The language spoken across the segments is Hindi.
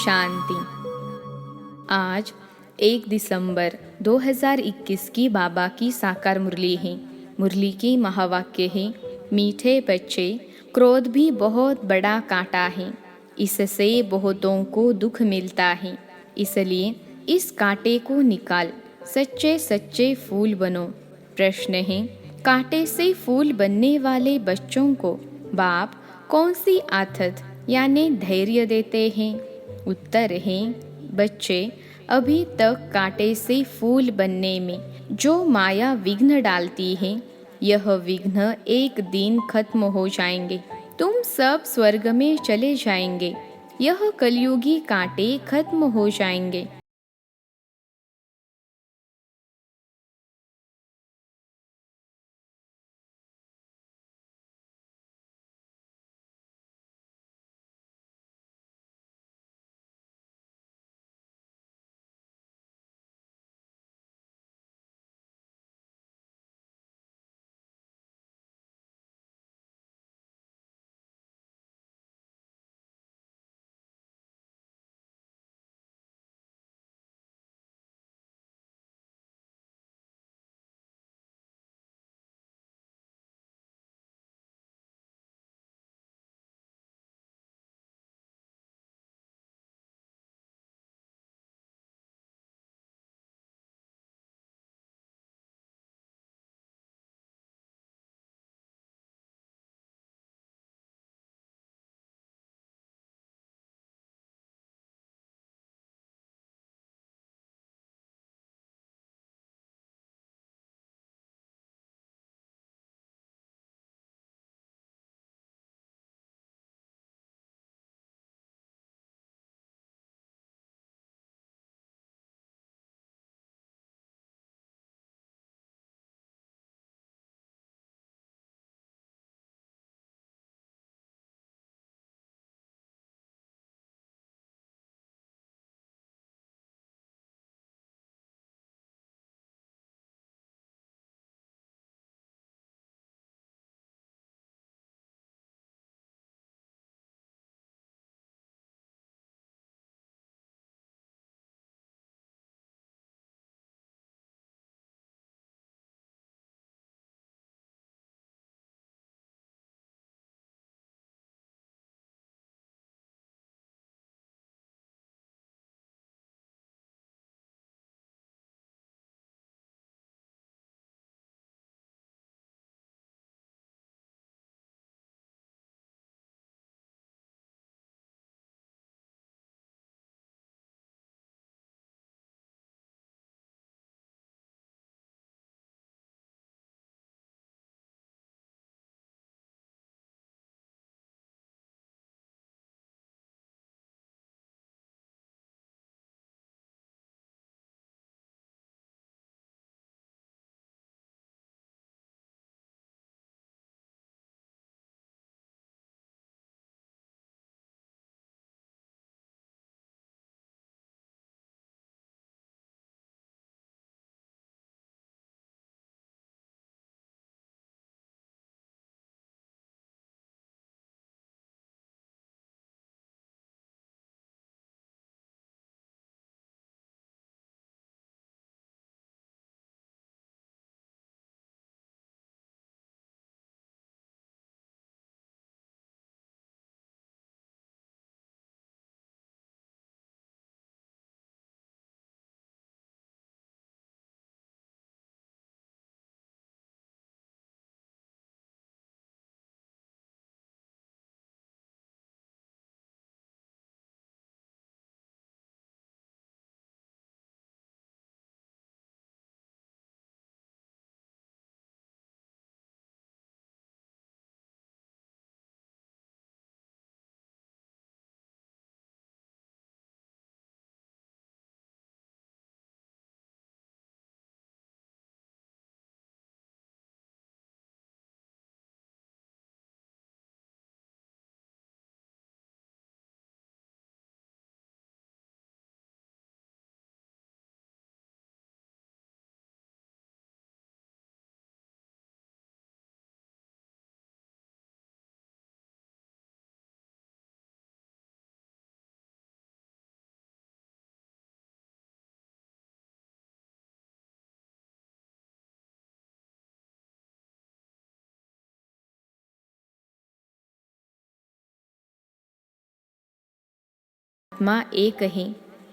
शांति। आज 1 दिसंबर 2021 की बाबा की साकार मुरली है। मुरली की महावाक्य है, मीठे बच्चे, क्रोध भी बहुत बड़ा कांटा है, इससे बहुतों को दुख मिलता है, इसलिए इस कांटे को निकाल सच्चे सच्चे फूल बनो। प्रश्न है, कांटे से फूल बनने वाले बच्चों को बाप कौन सी आदत यानी धैर्य देते हैं? उत्तर है, बच्चे अभी तक कांटे से फूल बनने में जो माया विघ्न डालती है, यह विघ्न एक दिन खत्म हो जाएंगे। तुम सब स्वर्ग में चले जाएंगे। यह कलयुगी कांटे खत्म हो जाएंगे। आत्मा एक है।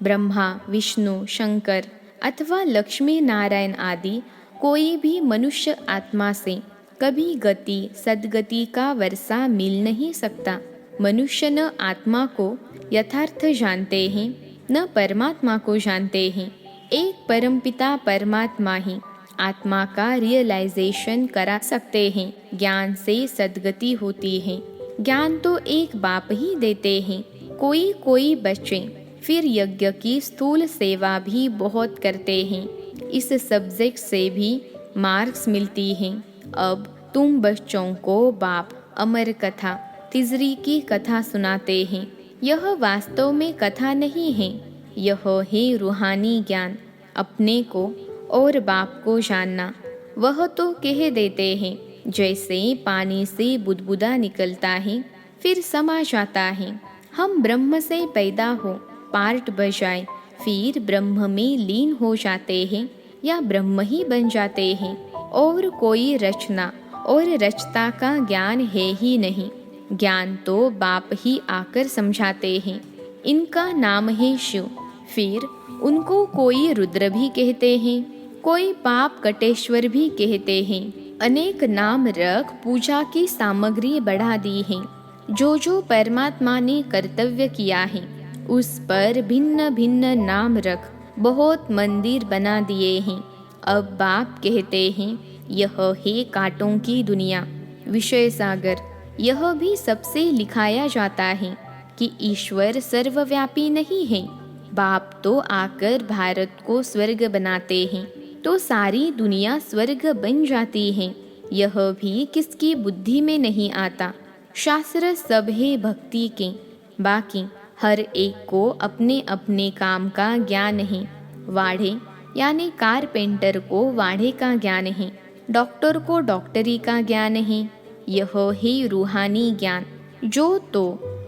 ब्रह्मा, विष्णु, शंकर अथवा लक्ष्मी नारायण आदि कोई भी मनुष्य आत्मा से कभी गति सद्गति का वर्षा मिल नहीं सकता। मनुष्य न आत्मा को यथार्थ जानते हैं, न परमात्मा को जानते हैं। एक परमपिता परमात्मा ही आत्मा का रियलाइजेशन करा सकते हैं। ज्ञान से सद्गति होती है। ज्ञान तो एक बाप ही देते हैं। कोई कोई बच्चे फिर यज्ञ की स्थूल सेवा भी बहुत करते हैं। इस सब्जेक्ट से भी मार्क्स मिलती हैं। अब तुम बच्चों को बाप अमर कथा तिजरी की कथा सुनाते हैं। यह वास्तव में कथा नहीं है, यह है रूहानी ज्ञान। अपने को और बाप को जानना। वह तो कह देते हैं जैसे पानी से बुदबुदा निकलता है फिर समा जाता है। हम ब्रह्म से पैदा हो पार्ट बजाए फिर ब्रह्म में लीन हो जाते हैं या ब्रह्म ही बन जाते हैं। और कोई रचना और रचता का ज्ञान है ही नहीं। ज्ञान तो बाप ही आकर समझाते हैं। इनका नाम है शिव। फिर उनको कोई रुद्र भी कहते हैं, कोई पाप कटेश्वर भी कहते हैं। अनेक नाम रख पूजा की सामग्री बढ़ा दी है। जो परमात्मा ने कर्तव्य किया है उस पर भिन्न भिन्न नाम रख बहुत मंदिर बना दिए हैं। अब बाप कहते हैं यह है कांटों की दुनिया, विषय सागर। यह भी सबसे लिखाया जाता है कि ईश्वर सर्वव्यापी नहीं है। बाप तो आकर भारत को स्वर्ग बनाते हैं तो सारी दुनिया स्वर्ग बन जाती है। यह भी किसकी बुद्धि में नहीं आता। शास्त्र सब है भक्ति के, बाकी हर एक को अपने अपने काम का ज्ञान है। वाढ़े यानी कारपेंटर को वाढ़े का ज्ञान है, डॉक्टर को डॉक्टरी का ज्ञान है। यह है रूहानी ज्ञान जो तो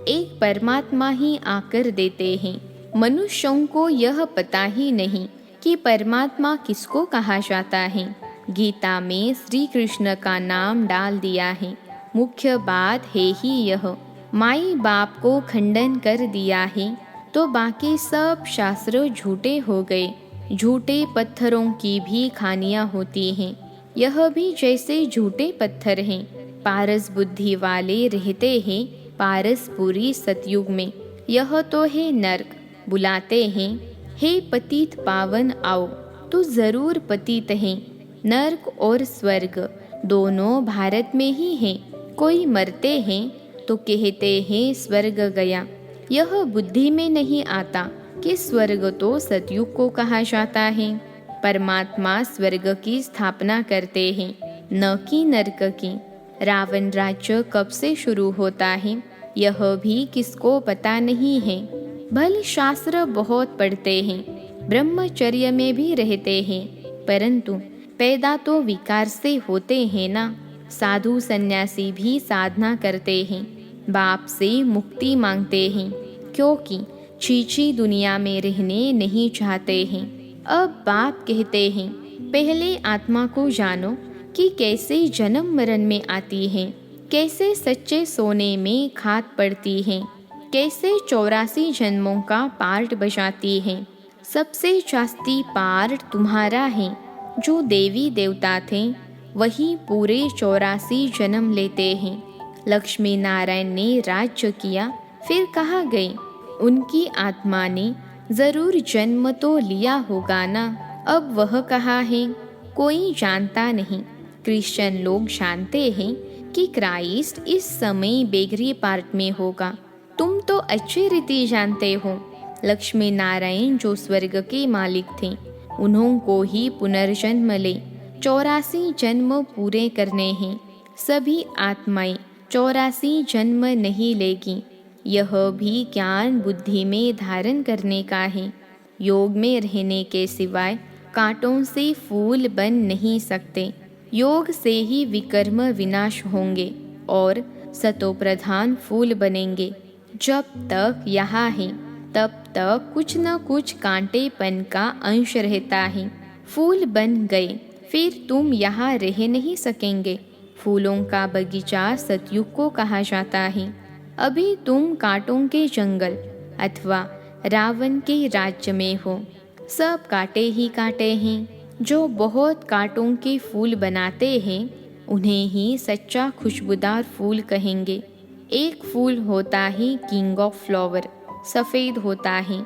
एक परमात्मा ही आकर देते हैं। मनुष्यों को यह पता ही नहीं कि परमात्मा किसको कहा जाता है। गीता में श्री कृष्ण का नाम डाल दिया है। मुख्य बात है ही यह। माई बाप को खंडन कर दिया है तो बाकी सब शास्त्र झूठे हो गए। झूठे पत्थरों की भी खानियाँ होती हैं। यह भी जैसे झूठे पत्थर हैं। पारस बुद्धि वाले रहते हैं पारसपुरी सतयुग में। यह तो है नर्क। बुलाते हैं हे पतित पावन आओ, तो जरूर पतित हैं। नर्क और स्वर्ग दोनों भारत में ही हैं। कोई मरते हैं तो कहते हैं स्वर्ग गया। यह बुद्धि में नहीं आता कि स्वर्ग तो सतयुग को कहा जाता है। परमात्मा स्वर्ग की स्थापना करते हैं, न कि नरक की। रावण राज्य कब से शुरू होता है यह भी किसको पता नहीं है। भले शास्त्र बहुत पढ़ते हैं, ब्रह्मचर्य में भी रहते हैं, परंतु पैदा तो विकार से होते हैं ना। साधु सन्यासी भी साधना करते हैं, बाप से मुक्ति मांगते हैं, क्योंकि छीछी दुनिया में रहने नहीं चाहते हैं। अब बाप कहते हैं पहले आत्मा को जानो कि कैसे जन्म मरण में आती है, कैसे सच्चे सोने में खाद पड़ती है, कैसे 84 जन्मों का पार्ट बजाती है। सबसे जास्ती पार्ट तुम्हारा है। जो देवी देवता थे वही पूरे 84 जन्म लेते हैं। लक्ष्मी नारायण ने राज्य किया फिर कहाँ गए? उनकी आत्मा ने जरूर जन्म तो लिया होगा ना। अब वह कहाँ है कोई जानता नहीं। क्रिश्चियन लोग जानते हैं कि क्राइस्ट इस समय बेगरी पार्ट में होगा। तुम तो अच्छी रीति जानते हो। लक्ष्मी नारायण जो स्वर्ग के मालिक थे उन्हों को ही पुनर्जन्म ले 84 जन्म पूरे करने हैं। सभी आत्माएं 84 जन्म नहीं लेगी। यह भी ज्ञान बुद्धि में धारण करने का है। योग में रहने के सिवाय कांटों से फूल बन नहीं सकते। योग से ही विकर्म विनाश होंगे और सतो प्रधान फूल बनेंगे। जब तक यहाँ है तब तक कुछ न कुछ कांटेपन का अंश रहता है। फूल बन गए फिर तुम यहाँ रह नहीं सकेंगे। फूलों का बगीचा सतयुग को कहा जाता है। अभी तुम कांटों के जंगल अथवा रावण के राज्य में हो। सब कांटे ही कांटे हैं। जो बहुत कांटों के फूल बनाते हैं उन्हें ही सच्चा खुशबूदार फूल कहेंगे। एक फूल होता है किंग ऑफ फ्लावर, सफ़ेद होता है,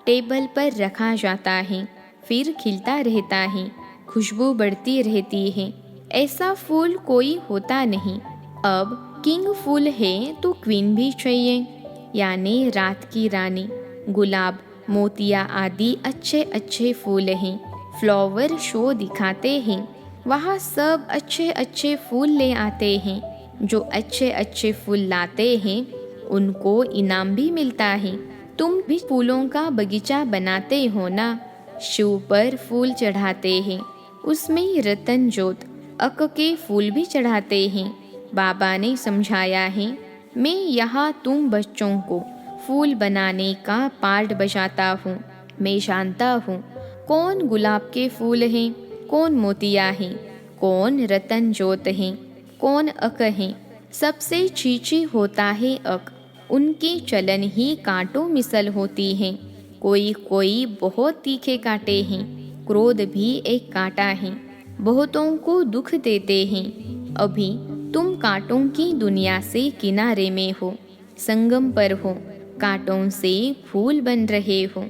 टेबल पर रखा जाता है, फिर खिलता रहता है, खुशबू बढ़ती रहती है। ऐसा फूल कोई होता नहीं। अब किंग फूल है तो क्वीन भी चाहिए, यानी रात की रानी। गुलाब, मोतिया आदि अच्छे अच्छे फूल हैं। फ्लावर शो दिखाते हैं, वहाँ सब अच्छे अच्छे फूल ले आते हैं। जो अच्छे अच्छे फूल लाते हैं उनको इनाम भी मिलता है। तुम भी फूलों का बगीचा बनाते हो ना। शिव पर फूल चढ़ाते हैं, उसमें रतन जोत अक के फूल भी चढ़ाते हैं। बाबा ने समझाया है, मैं यहाँ तुम बच्चों को फूल बनाने का पार्ट बजाता हूँ। मैं जानता हूँ कौन गुलाब के फूल हैं, कौन मोतिया हैं, कौन रतन जोत हैं, कौन अक हैं। सबसे चीची होता है अक, उनकी चलन ही कांटों मिसल होती हैं। कोई कोई बहुत तीखे कांटे हैं। क्रोध भी एक कांटा है, बहुतों को दुख देते हैं। अभी तुम कांटों की दुनिया से किनारे में हो, संगम पर हो, कांटों से फूल बन रहे हो।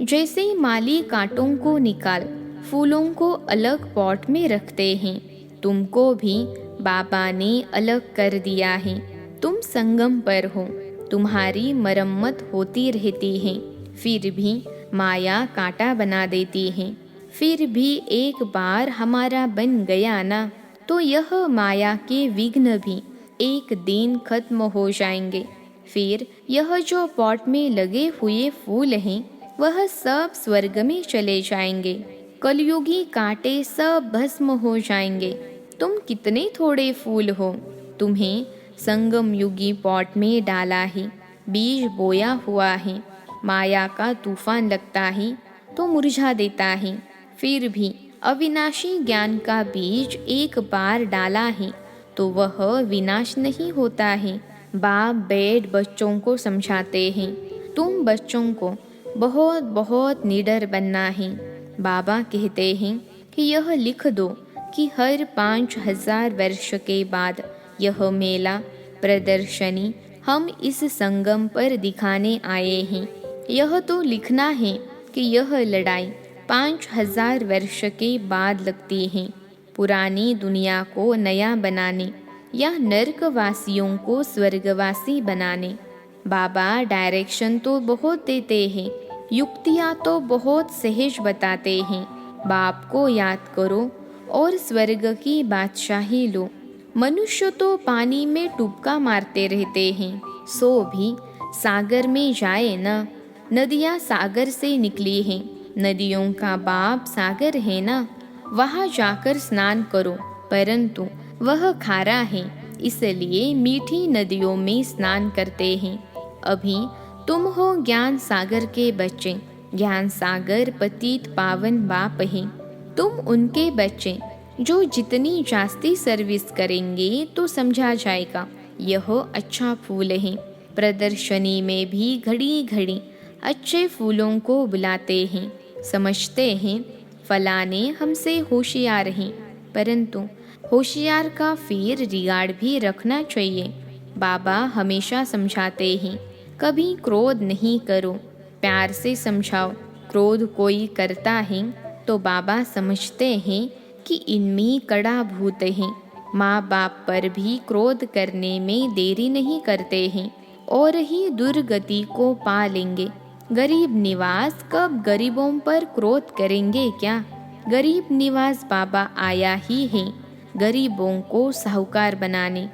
जैसे माली कांटों को निकाल फूलों को अलग पॉट में रखते हैं, तुमको भी बाबा ने अलग कर दिया है। तुम संगम पर हो, तुम्हारी मरम्मत होती रहती है, फिर भी माया कांटा बना देती है। फिर भी एक बार हमारा बन गया ना, तो यह माया के विघ्न भी एक दिन खत्म हो जाएंगे। फिर यह जो पॉट में लगे हुए फूल हैं वह सब स्वर्ग में चले जाएंगे। कलयुगी कांटे सब भस्म हो जाएंगे। तुम कितने थोड़े फूल हो, तुम्हें संगम युगी पॉट में डाला है, बीज बोया हुआ है। माया का तूफान लगता है तो मुरझा देता है, फिर भी अविनाशी ज्ञान का बीज एक बार डाला है तो वह विनाश नहीं होता है। बाप बेड बच्चों को समझाते हैं, तुम बच्चों को बहुत बहुत निडर बनना है। बाबा कहते हैं कि यह लिख दो कि हर 5000 वर्ष के बाद यह मेला प्रदर्शनी हम इस संगम पर दिखाने आए हैं। यह तो लिखना है कि यह लड़ाई 5000 वर्ष के बाद लगती है, पुरानी दुनिया को नया बनाने या नरकवासियों को स्वर्गवासी बनाने। बाबा डायरेक्शन तो बहुत देते हैं, युक्तियाँ तो बहुत सहज बताते हैं। बाप को याद करो और स्वर्ग की बादशाही लो। मनुष्य तो पानी में डुबका मारते रहते हैं, सो भी सागर में जाए ना। नदियाँ सागर से निकली हैं, नदियों का बाप सागर है ना। वहाँ जाकर स्नान करो, परंतु वह खारा है, इसलिए मीठी नदियों में स्नान करते हैं। अभी तुम हो ज्ञान सागर के बच्चे। ज्ञान सागर पतित पावन बाप है, तुम उनके बच्चे। जो जितनी जास्ती सर्विस करेंगे तो समझा जाएगा यह अच्छा फूल है। प्रदर्शनी में भी घड़ी घड़ी अच्छे फूलों को बुलाते हैं, समझते हैं फलाने हमसे होशियार हैं, परंतु होशियार का फिर रिगार्ड भी रखना चाहिए। बाबा हमेशा समझाते हैं, कभी क्रोध नहीं करो, प्यार से समझाओ। क्रोध कोई करता है तो बाबा समझते हैं कि इनमें कड़ा भूत है। माँ बाप पर भी क्रोध करने में देरी नहीं करते हैं और ही दुर्गति को पा लेंगे। गरीब निवास कब गरीबों पर क्रोध करेंगे क्या? गरीब निवास बाबा आया ही है गरीबों को साहूकार बनाने।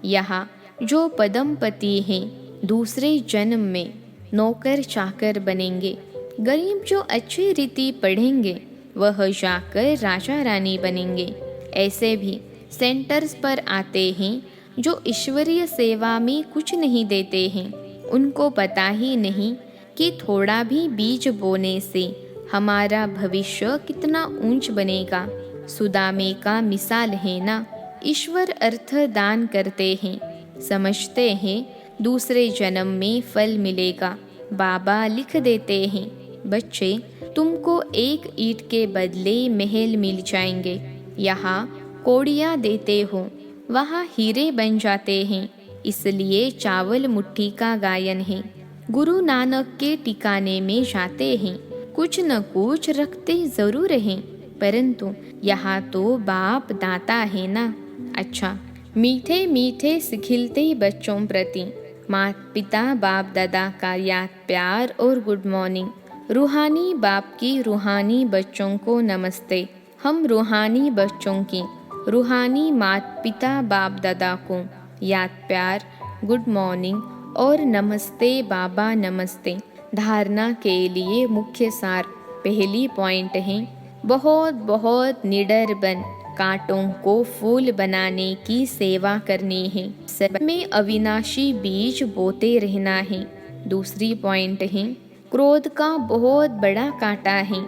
यहाँ जो पदमपति हैं दूसरे जन्म में नौकर चाकर बनेंगे। गरीब जो अच्छी रीति पढ़ेंगे वह जाकर राजा रानी बनेंगे। ऐसे भी सेंटर्स पर आते हैं जो ईश्वरीय सेवा में कुछ नहीं देते हैं। उनको पता ही नहीं कि थोड़ा भी बीज बोने से हमारा भविष्य कितना ऊंच बनेगा। सुदामे का मिसाल है ना, ईश्वर अर्थ दान करते हैं, समझते हैं दूसरे जन्म में फल मिलेगा। बाबा लिख देते हैं, बच्चे तुमको एक ईंट के बदले महल मिल जाएंगे। यहाँ कौड़ियाँ देते हो, वहाँ हीरे बन जाते हैं। इसलिए चावल मुट्ठी का गायन है। गुरु नानक के ठिकाने में जाते हैं, कुछ न कुछ रखते जरूर हैं, परंतु यहाँ तो बाप दाता है ना। अच्छा, मीठे मीठे सिखिलते बच्चों प्रति माता पिता बाप दादा का याद प्यार और गुड मॉर्निंग। रूहानी बाप की रूहानी बच्चों को नमस्ते। हम रूहानी बच्चों की रूहानी माता पिता बाप दादा को याद प्यार, गुड मॉर्निंग और नमस्ते बाबा नमस्ते। धारणा के लिए मुख्य सार। पहली पॉइंट है, बहुत बहुत निडर बन कांटों को फूल बनाने की सेवा करनी है। सब में अविनाशी बीज बोते रहना है। दूसरी पॉइंट है, क्रोध का बहुत बड़ा कांटा है,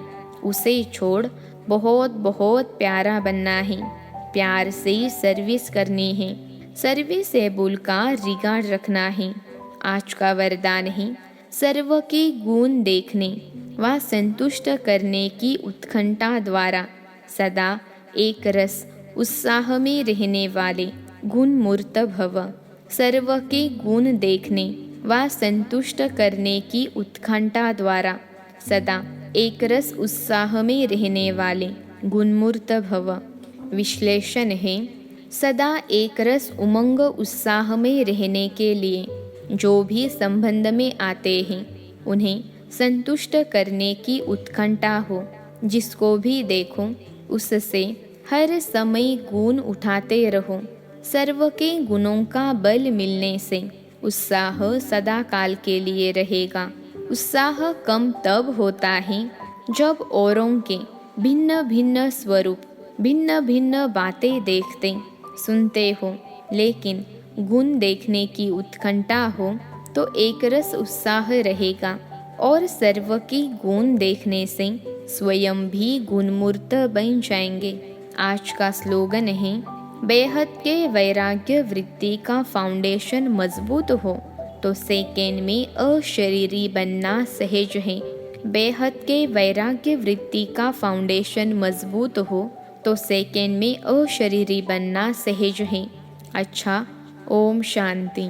उसे छोड़ बहुत बहुत प्यारा बनना है। प्यार से सर्विस करनी है, सर्विसेबल का रिगार्ड रखना है। आज का वरदान है, सर्व के गुण देखने व संतुष्ट करने की उत्कंठा द्वारा सदा एक रस उत्साह में रहने वाले गुणमूर्त भव। सर्व के गुण देखने व संतुष्ट करने की उत्कंठा द्वारा सदा एक रस उत्साह में रहने वाले गुणमूर्त भव। विश्लेषण है, सदा एक रस उमंग उत्साह में रहने के लिए जो भी संबंध में आते हैं उन्हें संतुष्ट करने की उत्कंठा हो। जिसको भी देखो उससे हर समय गुण उठाते रहो। सर्व के गुणों का बल मिलने से उत्साह सदा काल के लिए रहेगा। उत्साह कम तब होता है जब औरों के भिन्न भिन्न स्वरूप, भिन्न भिन्न बातें देखते सुनते हो, लेकिन गुण देखने की उत्कंठा हो तो एक रस उत्साह रहेगा और सर्व की गुण देखने से स्वयं भी गुणमूर्त बन जाएंगे। आज का स्लोगन है, बेहद के वैराग्य वृत्ति का फाउंडेशन मजबूत हो तो सेकेंड में अशरीरी बनना सहज है। बेहद के वैराग्य वृत्ति का फाउंडेशन मजबूत हो तो सेकेंड में अशरीरी बनना सहज है। अच्छा, ओम शांति।